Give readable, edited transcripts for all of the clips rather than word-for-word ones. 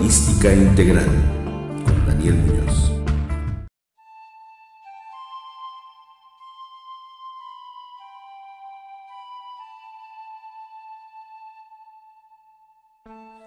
Holística Integral con Daniel Muñoz.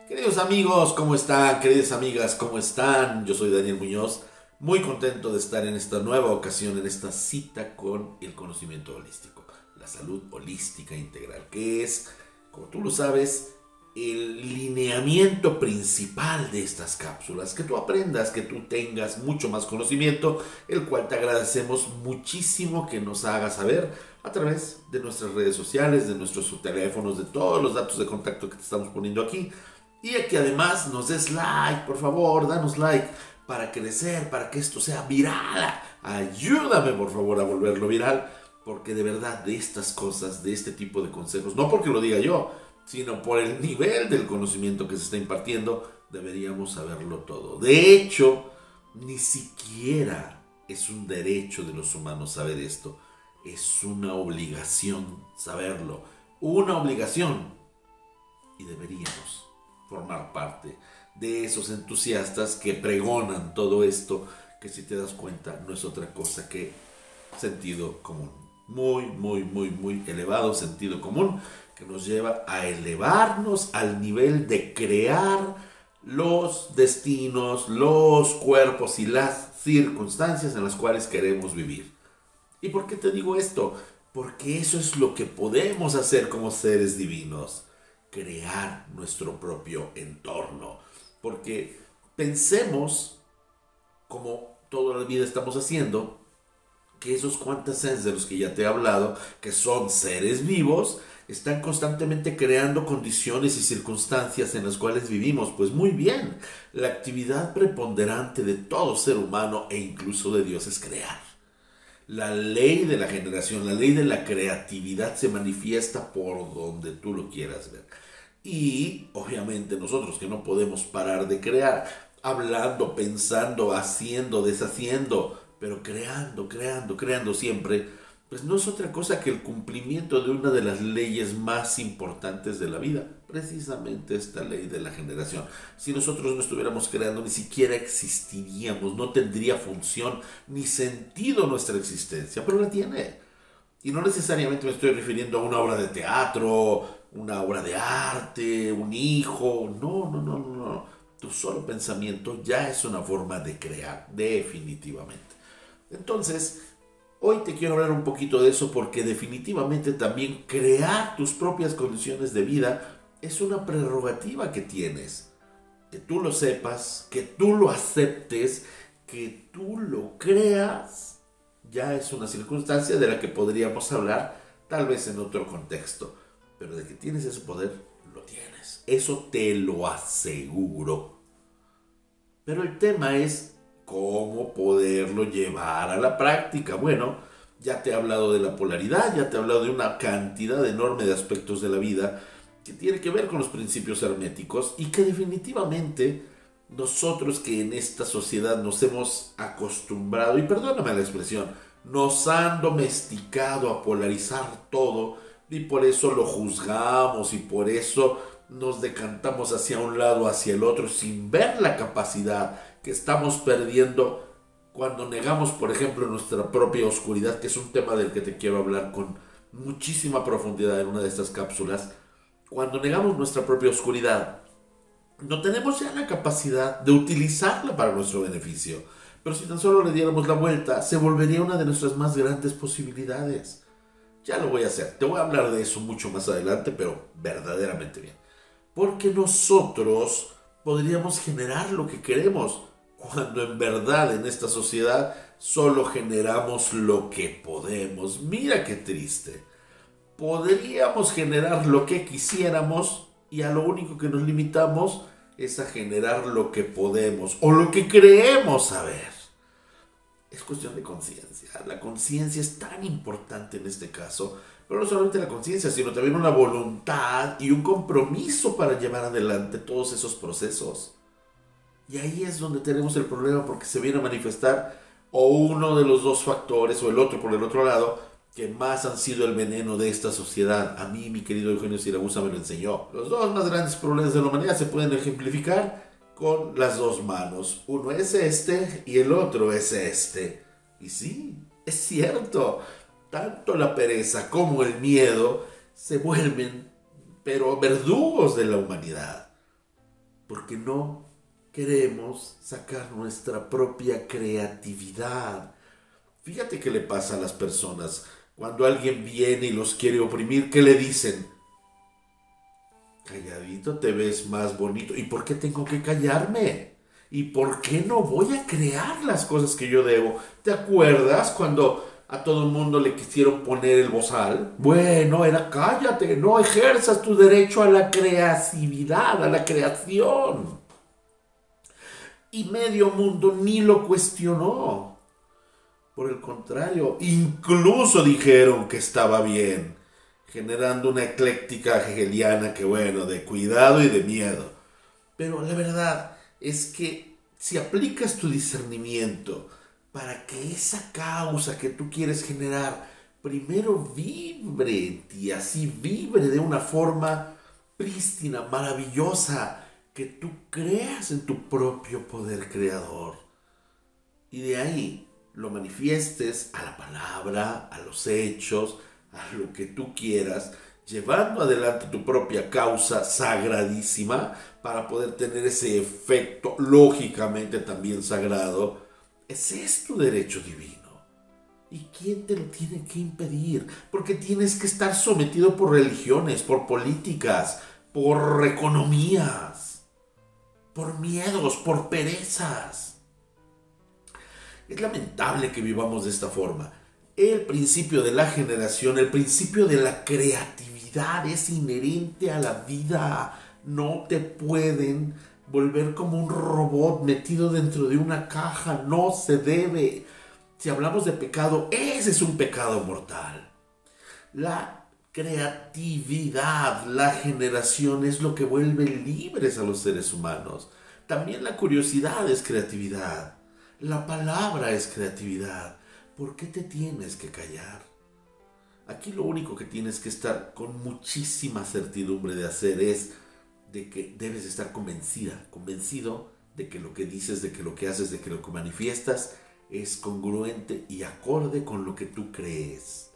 Queridos amigos, ¿cómo están? Queridas amigas, ¿cómo están? Yo soy Daniel Muñoz, muy contento de estar en esta nueva ocasión, en esta cita con el conocimiento holístico, la salud holística integral, que es, como tú lo sabes, el lineamiento principal de estas cápsulas, que tú aprendas, que tú tengas mucho más conocimiento, el cual te agradecemos muchísimo que nos hagas saber a través de nuestras redes sociales, de nuestros teléfonos, de todos los datos de contacto que te estamos poniendo aquí, y que además nos des like, por favor, danos like para crecer, para que esto sea viral. Ayúdame por favor a volverlo viral, porque de verdad de estas cosas, de este tipo de consejos, no porque lo diga yo, sino por el nivel del conocimiento que se está impartiendo, deberíamos saberlo todo. De hecho, ni siquiera es un derecho de los humanos saber esto, es una obligación saberlo, una obligación, y deberíamos formar parte de esos entusiastas que pregonan todo esto, que si te das cuenta no es otra cosa que sentido común, muy elevado sentido común, que nos lleva a elevarnos al nivel de crear los destinos, los cuerpos y las circunstancias en las cuales queremos vivir. ¿Y por qué te digo esto? Porque eso es lo que podemos hacer como seres divinos, crear nuestro propio entorno. Porque pensemos, como toda la vida estamos haciendo, que esos quantasens de los que ya te he hablado, que son seres vivos, están constantemente creando condiciones y circunstancias en las cuales vivimos. Pues muy bien, la actividad preponderante de todo ser humano e incluso de Dios es crear. La ley de la generación, la ley de la creatividad se manifiesta por donde tú lo quieras ver. Y obviamente nosotros que no podemos parar de crear, hablando, pensando, haciendo, deshaciendo, pero creando siempre, pues no es otra cosa que el cumplimiento de una de las leyes más importantes de la vida, precisamente esta ley de la generación. Si nosotros no estuviéramos creando, ni siquiera existiríamos, no tendría función ni sentido nuestra existencia, pero la tiene. Y no necesariamente me estoy refiriendo a una obra de teatro, una obra de arte, un hijo, no. Tu solo pensamiento ya es una forma de crear, definitivamente. Entonces, hoy te quiero hablar un poquito de eso porque definitivamente también crear tus propias condiciones de vida es una prerrogativa que tienes. Que tú lo sepas, que tú lo aceptes, que tú lo creas, ya es una circunstancia de la que podríamos hablar tal vez en otro contexto. Pero de que tienes ese poder, lo tienes. Eso te lo aseguro. Pero el tema es cómo poderlo llevar a la práctica. Bueno, ya te he hablado de la polaridad, ya te he hablado de una cantidad enorme de aspectos de la vida que tiene que ver con los principios herméticos y que definitivamente nosotros que en esta sociedad nos hemos acostumbrado, y perdóname la expresión, nos han domesticado a polarizar todo y por eso lo juzgamos y por eso nos decantamos hacia un lado, hacia el otro, sin ver la capacidad que estamos perdiendo cuando negamos, por ejemplo, nuestra propia oscuridad, que es un tema del que te quiero hablar con muchísima profundidad en una de estas cápsulas. Cuando negamos nuestra propia oscuridad, no tenemos ya la capacidad de utilizarla para nuestro beneficio. Pero si tan solo le diéramos la vuelta, se volvería una de nuestras más grandes posibilidades. Ya lo voy a hacer. Te voy a hablar de eso mucho más adelante, pero verdaderamente bien. Porque nosotros podríamos generar lo que queremos, cuando en verdad en esta sociedad solo generamos lo que podemos. Mira qué triste. Podríamos generar lo que quisiéramos y a lo único que nos limitamos es a generar lo que podemos o lo que creemos saber. Es cuestión de conciencia. La conciencia es tan importante en este caso, pero no solamente la conciencia, sino también una voluntad y un compromiso para llevar adelante todos esos procesos. Y ahí es donde tenemos el problema, porque se viene a manifestar o uno de los dos factores o el otro por el otro lado, que más han sido el veneno de esta sociedad. A mí, mi querido Eugenio Siragusa me lo enseñó. Los dos más grandes problemas de la humanidad se pueden ejemplificar con las dos manos. Uno es este y el otro es este. Y sí, es cierto, tanto la pereza como el miedo se vuelven, pero verdugos de la humanidad, porque no queremos sacar nuestra propia creatividad. Fíjate qué le pasa a las personas cuando alguien viene y los quiere oprimir. ¿Qué le dicen? Calladito te ves más bonito. ¿Y por qué tengo que callarme? ¿Y por qué no voy a crear las cosas que yo debo? ¿Te acuerdas cuando a todo el mundo le quisieron poner el bozal? Bueno, era cállate, no ejerzas tu derecho a la creatividad, a la creación. Y medio mundo ni lo cuestionó. Por el contrario, incluso dijeron que estaba bien, generando una ecléctica hegeliana que bueno, de cuidado y de miedo. Pero la verdad es que si aplicas tu discernimiento para que esa causa que tú quieres generar primero vibre en ti, así vibre de una forma prístina, maravillosa, que tú creas en tu propio poder creador. Y de ahí lo manifiestes a la palabra, a los hechos, a lo que tú quieras, llevando adelante tu propia causa sagradísima para poder tener ese efecto lógicamente también sagrado. Ese es tu derecho divino. ¿Y quién te lo tiene que impedir? Porque tienes que estar sometido por religiones, por políticas, por economías, por miedos, por perezas. Es lamentable que vivamos de esta forma. El principio de la generación, el principio de la creatividad es inherente a la vida. No te pueden volver como un robot metido dentro de una caja. No se debe. Si hablamos de pecado, ese es un pecado mortal. La creatividad, la generación es lo que vuelve libres a los seres humanos. También la curiosidad es creatividad. La palabra es creatividad. ¿Por qué te tienes que callar? Aquí lo único que tienes que estar con muchísima certidumbre de hacer es de que debes estar convencido de que lo que dices, de que lo que haces, de que lo que manifiestas es congruente y acorde con lo que tú crees.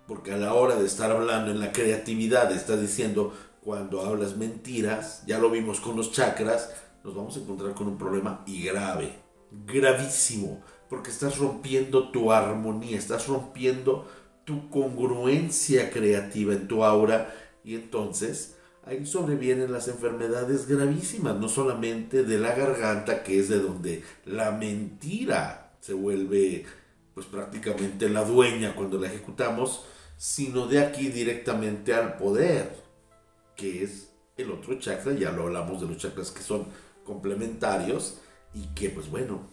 Porque a la hora de estar hablando en la creatividad, estás diciendo, cuando hablas mentiras, ya lo vimos con los chakras, nos vamos a encontrar con un problema y grave, gravísimo, porque estás rompiendo tu armonía, estás rompiendo tu congruencia creativa en tu aura, y entonces ahí sobrevienen las enfermedades gravísimas, no solamente de la garganta, que es de donde la mentira se vuelve pues prácticamente la dueña cuando la ejecutamos, sino de aquí directamente al poder, que es el otro chakra. Ya lo hablamos de los chakras que son complementarios y que pues bueno,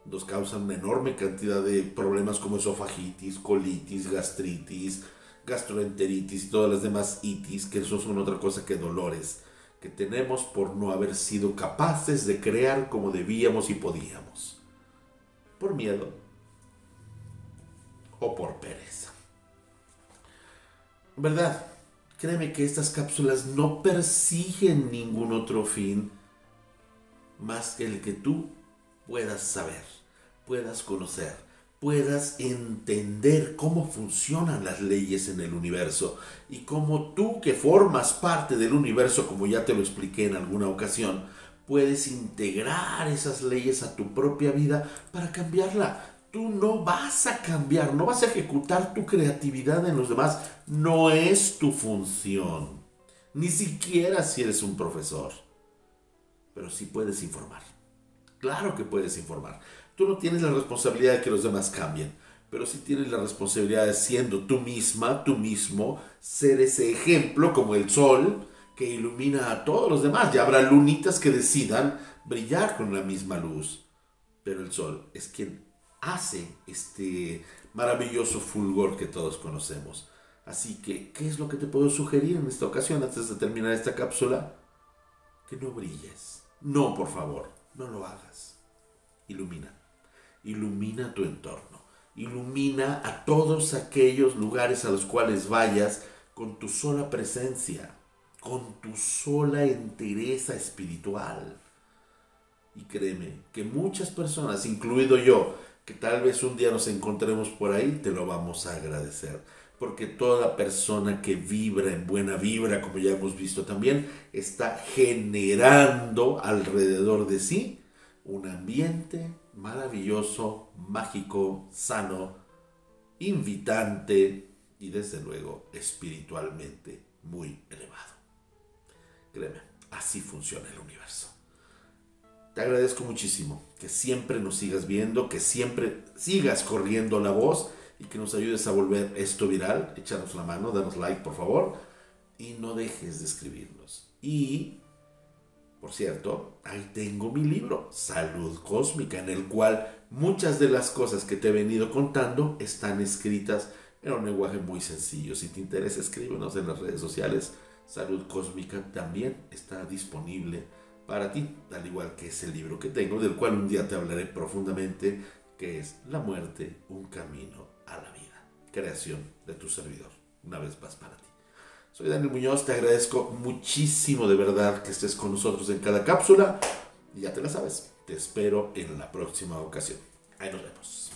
nos causan una enorme cantidad de problemas como esofagitis, colitis, gastritis, gastroenteritis y todas las demás itis, que eso son otra cosa que dolores que tenemos por no haber sido capaces de crear como debíamos y podíamos, por miedo o por pereza. ¿Verdad? Créeme que estas cápsulas no persiguen ningún otro fin más que el que tú puedas saber, puedas conocer, puedas entender cómo funcionan las leyes en el universo y cómo tú, que formas parte del universo, como ya te lo expliqué en alguna ocasión, puedes integrar esas leyes a tu propia vida para cambiarla. Tú no vas a cambiar, no vas a ejecutar tu creatividad en los demás, no es tu función, ni siquiera si eres un profesor, pero sí puedes informar. Claro que puedes informar. Tú no tienes la responsabilidad de que los demás cambien, pero sí tienes la responsabilidad de, siendo tú misma, tú mismo, ser ese ejemplo como el sol que ilumina a todos los demás. Ya habrá lunitas que decidan brillar con la misma luz, pero el sol es quien hace este maravilloso fulgor que todos conocemos. Así que, ¿qué es lo que te puedo sugerir en esta ocasión antes de terminar esta cápsula? Que no brilles. No, por favor, no lo hagas. Ilumina. Ilumina tu entorno. Ilumina a todos aquellos lugares a los cuales vayas con tu sola presencia. con tu sola entereza espiritual. Y créeme que muchas personas, incluido yo, que tal vez un día nos encontremos por ahí, te lo vamos a agradecer. Porque toda persona que vibra en buena vibra, como ya hemos visto también, está generando alrededor de sí un ambiente maravilloso, mágico, sano, invitante y desde luego espiritualmente muy elevado. Créeme, así funciona el universo. Te agradezco muchísimo que siempre nos sigas viendo, que siempre sigas corriendo la voz y que nos ayudes a volver esto viral. Échanos la mano, danos like por favor y no dejes de escribirnos. Y, por cierto, ahí tengo mi libro, Salud Cósmica, en el cual muchas de las cosas que te he venido contando están escritas en un lenguaje muy sencillo. Si te interesa, escríbenos en las redes sociales. Salud Cósmica también está disponible para ti, al igual que ese libro que tengo, del cual un día te hablaré profundamente, que es La muerte, un camino a la vida. Creación de tu servidor, una vez más para ti. Soy Daniel Muñoz, te agradezco muchísimo de verdad que estés con nosotros en cada cápsula. Y ya te la sabes, te espero en la próxima ocasión. Ahí nos vemos.